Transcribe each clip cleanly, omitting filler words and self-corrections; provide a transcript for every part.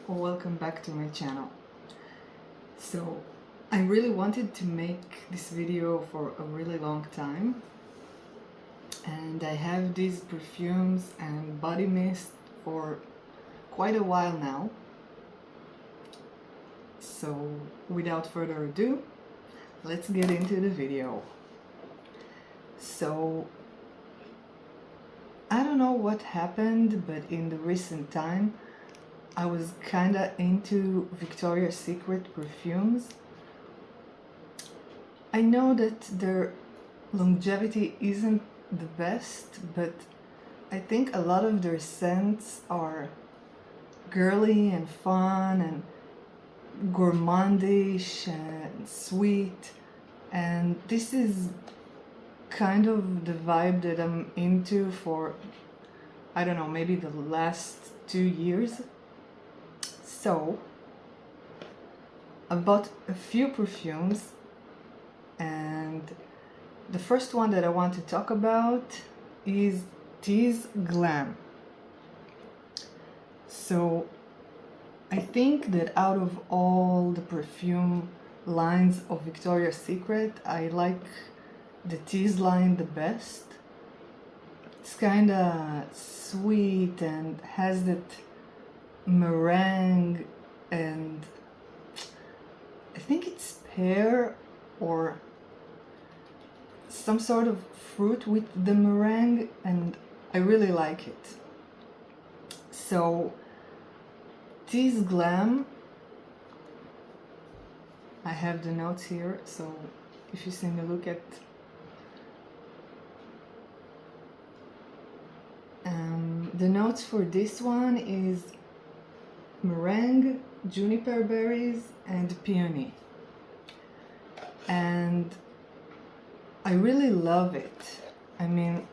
or welcome back to my channel. So I really wanted to make this video for a really long time, and I have these perfumes and body mist for quite a while now. So without further ado, let's get into the video. So I don't know what happened, but in the recent time I was kinda into Victoria's Secret perfumes. I know that their longevity isn't the best, but I think a lot of their scents are girly and fun and gourmandish and sweet, and this is kind of the vibe that I'm into for, I don't know, maybe the last 2 years. So I bought a few perfumes, and the first one that I want to talk about is Tease Glam. So I think that out of all the perfume lines of Victoria's Secret, I like the Tease line the best. It's kinda sweet and has that meringue, and I think it's pear or some sort of fruit with the meringue, and I really like it. So Tease Glam, I have the notes here, so if you see me look at the notes for this one is meringue, juniper berries, and peony. And I really love it. I mean,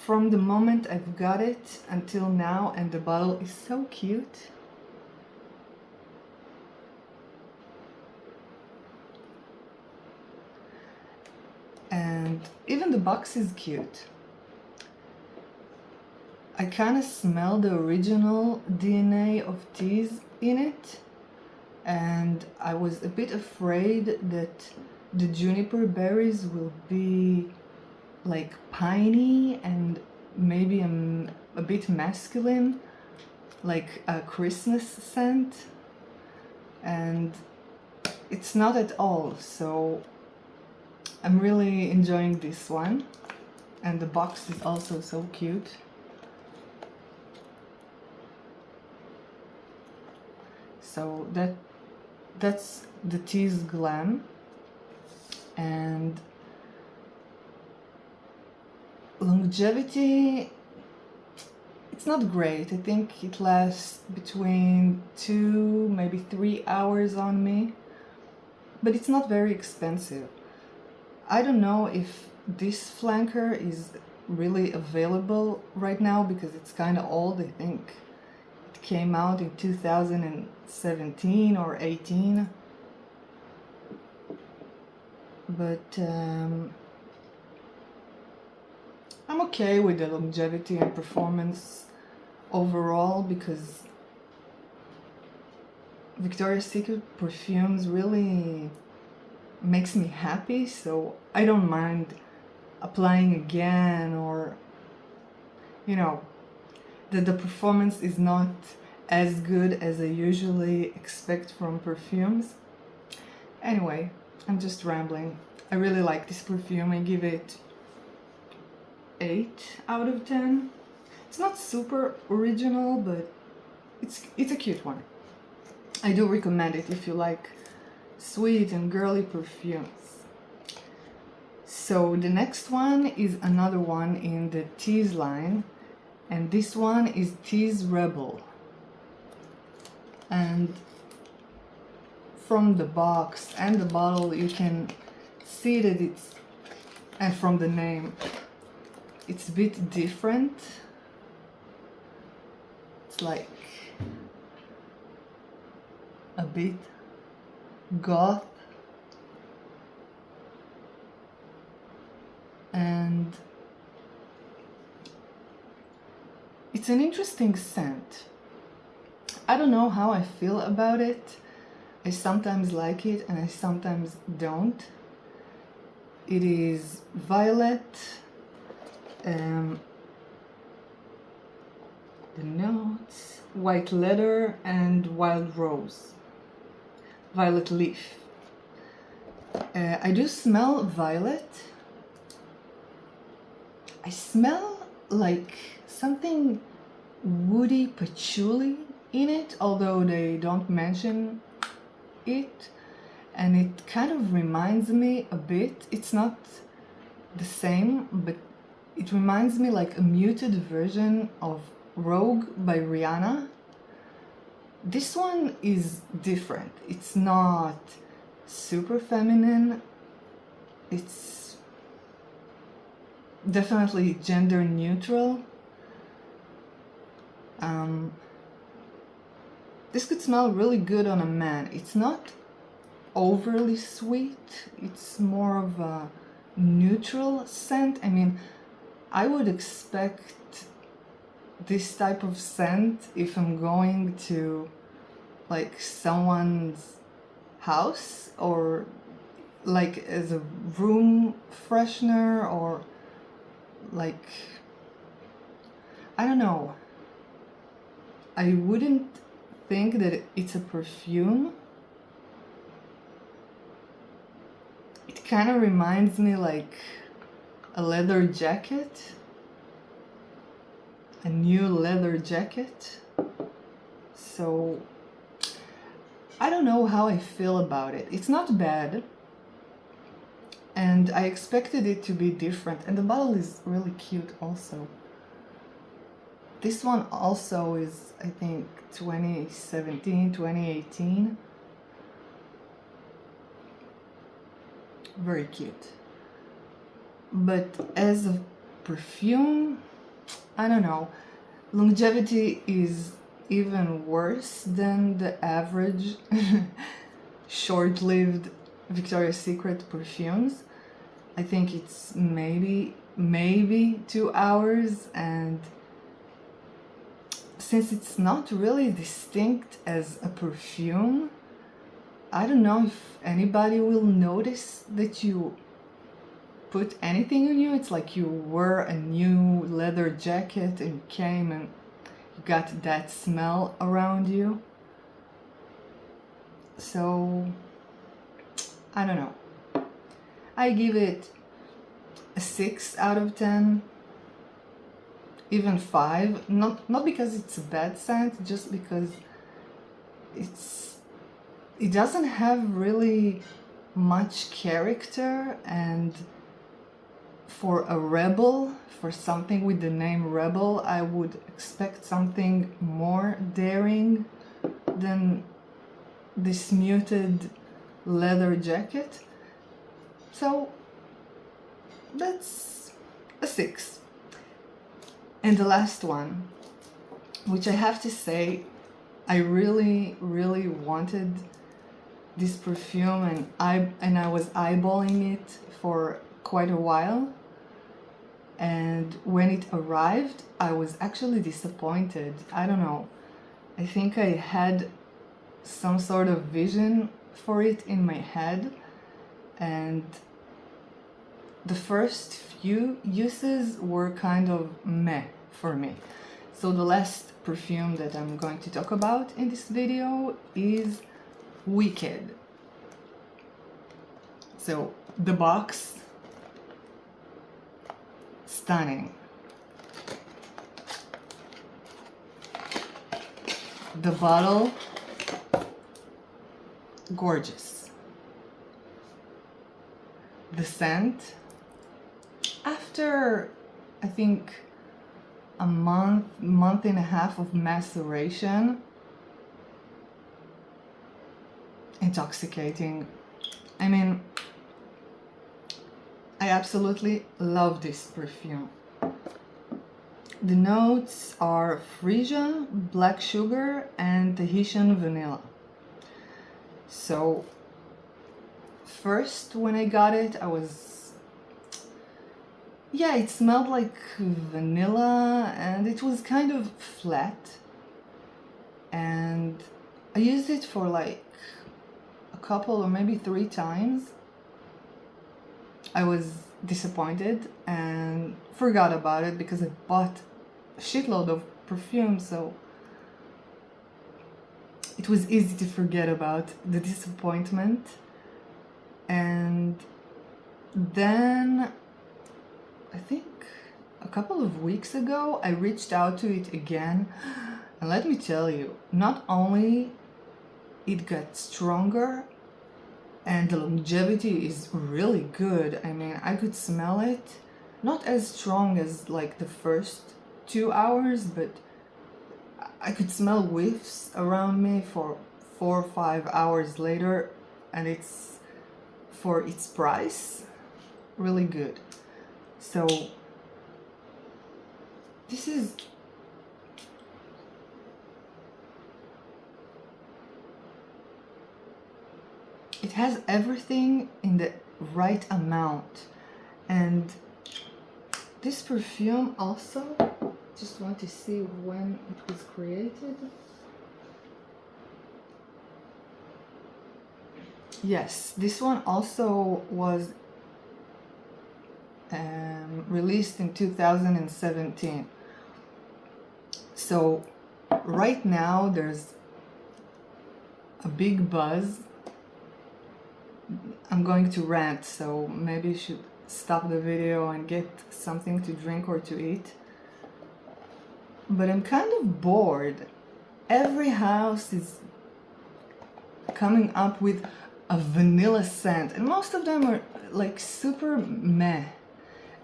from the moment I've got it until now, and the bottle is so cute. And even the box is cute. I kind of smell the original DNA of Tease in it, and I was a bit afraid that the juniper berries will be like piney and maybe a bit masculine, like a Christmas scent, and it's not at all. So I'm really enjoying this one, and the box is also so cute. So that's the Tease Glam, and longevity, it's not great. I think it lasts between 2, maybe 3 hours on me, but it's not very expensive. I don't know if this flanker is really available right now because it's kind of old. I think it came out in 2017 or 18, but I'm okay with the longevity and performance overall, because Victoria's Secret perfumes really makes me happy, so I don't mind applying again, or you know, that the performance is not as good as I usually expect from perfumes. Anyway, I'm just rambling. I really like this perfume. I give it 8 out of 10. It's not super original, but it's a cute one. I do recommend it if you like sweet and girly perfumes. So the next one is another one in the Tease line, and this one is Tease Rebel. And from the box and the bottle you can see that it's, and from the name, it's a bit different. It's like a bit goth, and it's an interesting scent. I don't know how I feel about it. I sometimes like it and I sometimes don't. It is violet. The notes, white leather and wild rose, violet leaf. I do smell violet. I smell like something woody patchouli in it, although they don't mention it, and it kind of reminds me a bit, it's not the same, but it reminds me like a muted version of Rogue by Rihanna. This one is different. It's not super feminine. It's definitely gender neutral. This could smell really good on a man. It's not overly sweet. It's more of a neutral scent. I mean, I would expect this type of scent if I'm going to like someone's house, or like as a room freshener, or like, I don't know. I wouldn't think that it's a perfume. It kind of reminds me like a leather jacket, a new leather jacket. So I don't know how I feel about it. It's not bad, and I expected it to be different, and the bottle is really cute also. This one also is, I think, 2017, 2018. Very cute. But as a perfume, I don't know. Longevity is even worse than the average short-lived Victoria's Secret perfumes. I think it's maybe 2 hours, and since it's not really distinct as a perfume, I don't know if anybody will notice that you put anything on you. It's like you wear a new leather jacket and came and you got that smell around you. So I don't know. I give it a 6 out of 10. Even 5, not because it's a bad scent, just because it doesn't have really much character, and for a rebel, for something with the name Rebel, I would expect something more daring than this muted leather jacket. So that's a 6. And the last one, which I have to say, I really, really wanted this perfume, and I was eyeballing it for quite a while. And when it arrived, I was actually disappointed. I don't know. I think I had some sort of vision for it in my head, and the first few uses were kind of meh for me. So the last perfume that I'm going to talk about in this video is Wicked. So the box, stunning. The bottle, gorgeous. The scent, after I think a month and a half of maceration, intoxicating. I mean, I absolutely love this perfume. The notes are freesia, black sugar, and Tahitian vanilla. So first, when I got it, I was, yeah, it smelled like vanilla, and it was kind of flat. and I used it for like a couple or maybe 3 times. I was disappointed and forgot about it because I bought a shitload of perfume, so it was easy to forget about the disappointment. And then I think a couple of weeks ago I reached out to it again, and let me tell you, not only it got stronger and the longevity is really good. I mean, I could smell it, not as strong as like the first 2 hours, but I could smell whiffs around me for 4 or 5 hours later, and it's, for its price, really good. So this is, it has everything in the right amount. And this perfume also, just want to see when it was created. Yes, this one also was released in 2017. So right now there's a big buzz. I'm going to rant, so maybe you should stop the video and get something to drink or to eat. But I'm kind of bored. Every house is coming up with a vanilla scent, and most of them are like super meh,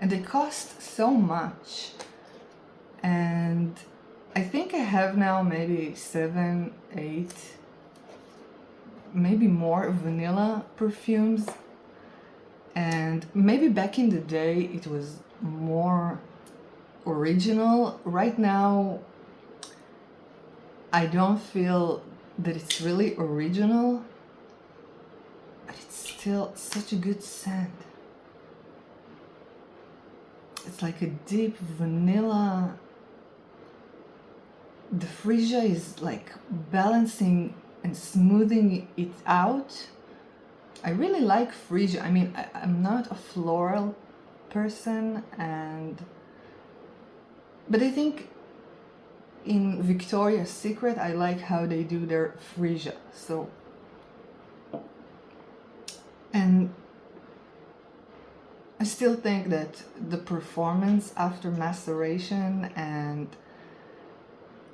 and they cost so much. And I think I have now maybe 7, 8, maybe more vanilla perfumes, and maybe back in the day it was more original. Right now I don't feel that it's really original, but it's still such a good scent. It's like a deep vanilla. The freesia is like balancing and smoothing it out. I really like freesia. I mean, I'm not a floral person, but I think in Victoria's Secret I like how they do their freesia. So, and I still think that the performance after maceration and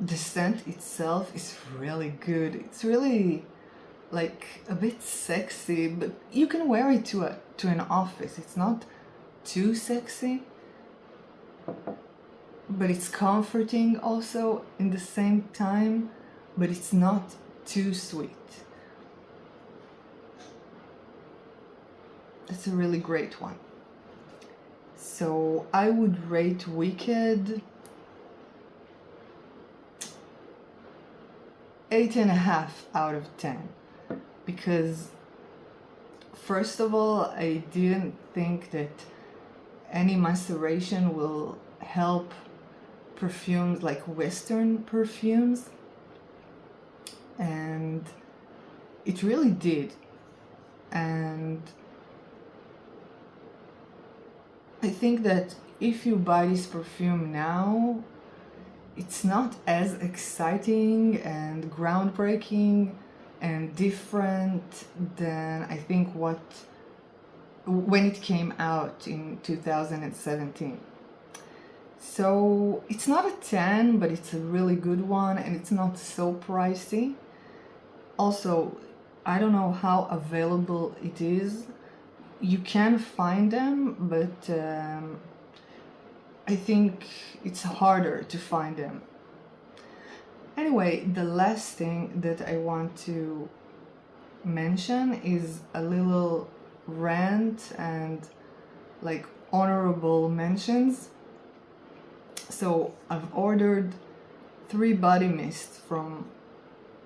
the scent itself is really good. It's really like a bit sexy, but you can wear it to an office. It's not too sexy, but it's comforting also in the same time, but it's not too sweet. It's a really great one. So I would rate Wicked 8.5 out of 10, because first of all, I didn't think that any maceration will help perfumes like Western perfumes, and it really did. And I think that if you buy this perfume now, it's not as exciting and groundbreaking and different than I think when it came out in 2017. So it's not a 10, but it's a really good one, and it's not so pricey. Also, I don't know how available it is. You can find them, but I think it's harder to find them. Anyway, the last thing that I want to mention is a little rant and like honorable mentions. So I've ordered 3 body mists from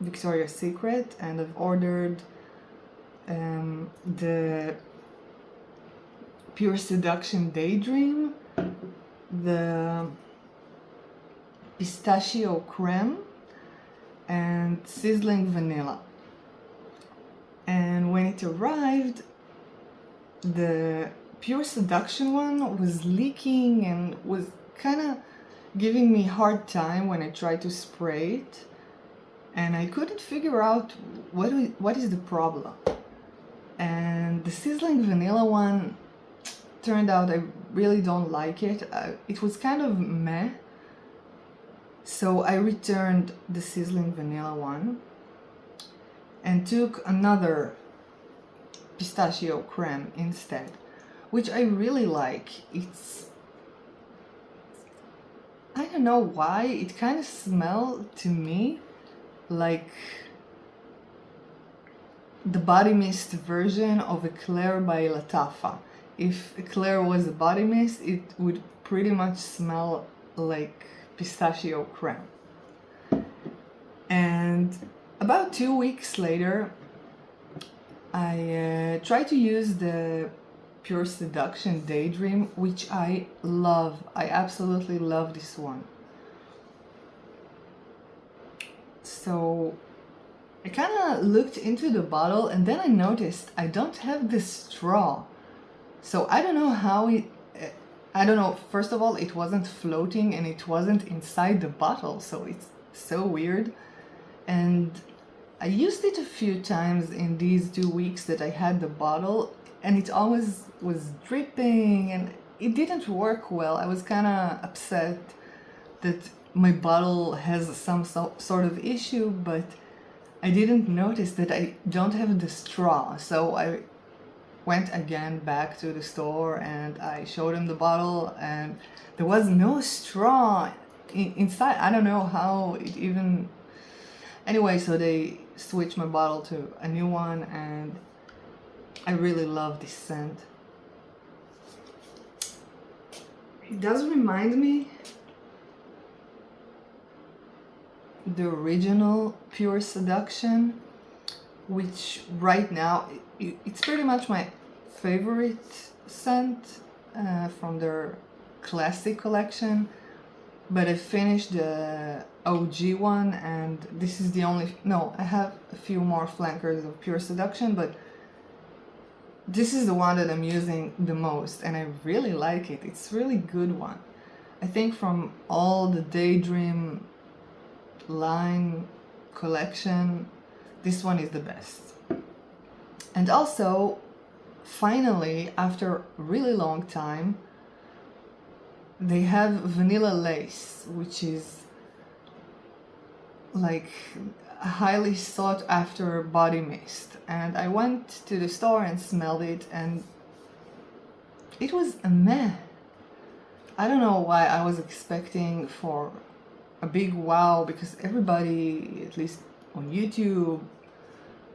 Victoria's Secret, and I've ordered the Pure Seduction Daydream, the Pistachio Creme, and Sizzling Vanilla. And when it arrived, the Pure Seduction one was leaking and was kind of giving me a hard time when I tried to spray it, and I couldn't figure out what is the problem. And the Sizzling Vanilla one turned out I really don't like it. It was kind of meh, so I returned the Sizzling Vanilla one and took another pistachio creme instead, which I really like. I don't know why, it kind of smells to me like the body mist version of Eclair by Latafa. If Eclair was a body mist, it would pretty much smell like pistachio creme. And about 2 weeks later, I tried to use the Pure Seduction Daydream, which I love. I absolutely love this one. So I kind of looked into the bottle and then I noticed I don't have the straw. So I don't know how I don't know, first of all, it wasn't floating and it wasn't inside the bottle, so it's so weird. And I used it a few times in these 2 weeks that I had the bottle, and it always was dripping and it didn't work well. I was kind of upset that my bottle has some sort of issue, but I didn't notice that I don't have the straw. So I went again back to the store and I showed him the bottle and there was no straw inside. I don't know how it even... Anyway, so they switched my bottle to a new one and I really love this scent. It does remind me the original Pure Seduction, which right now it's pretty much my favorite scent from their classic collection. But I finished the OG one and this is the only... No, I have a few more flankers of Pure Seduction, but this is the one that I'm using the most and I really like it. It's a really good one. I think from all the Daydream line collection, this one is the best. And also, finally, after a really long time, they have Vanilla Lace, which is like a highly sought after body mist. And I went to the store and smelled it and it was a meh. I don't know why I was expecting for a big wow, because everybody, at least on YouTube,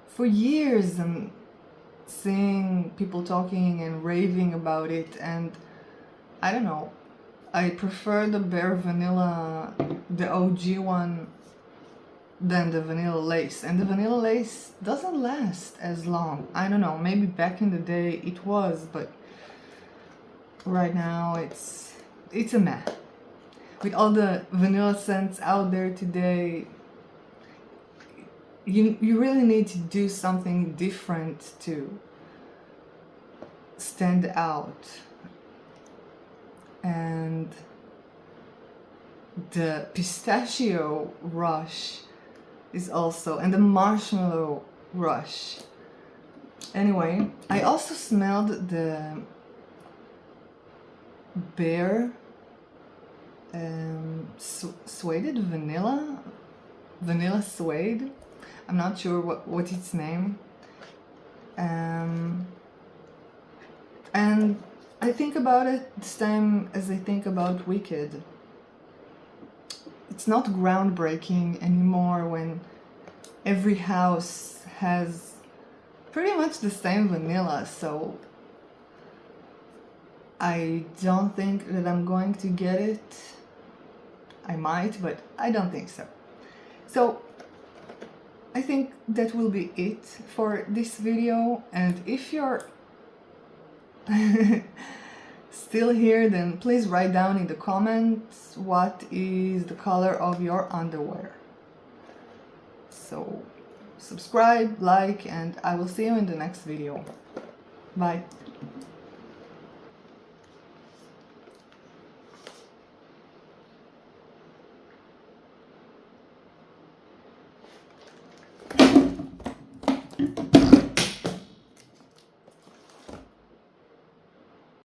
for years I'm seeing people talking and raving about it, and I don't know, I prefer the Bare Vanilla, the OG one, than the Vanilla Lace. And the Vanilla Lace doesn't last as long. I don't know, maybe back in the day it was, but right now it's a meh. With all the vanilla scents out there today, you really need to do something different to stand out. And the pistachio rush is also, and the marshmallow rush. Anyway, I also smelled the Bare suede vanilla suede. I'm not sure what its name. And I think about it the same as I think about Wicked. It's not groundbreaking anymore when every house has pretty much the same vanilla, so I don't think that I'm going to get it. I might, but I don't think so. So I think that will be it for this video, and if you're still here, then please write down in the comments what is the color of your underwear. So subscribe, like, and I will see you in the next video. Bye.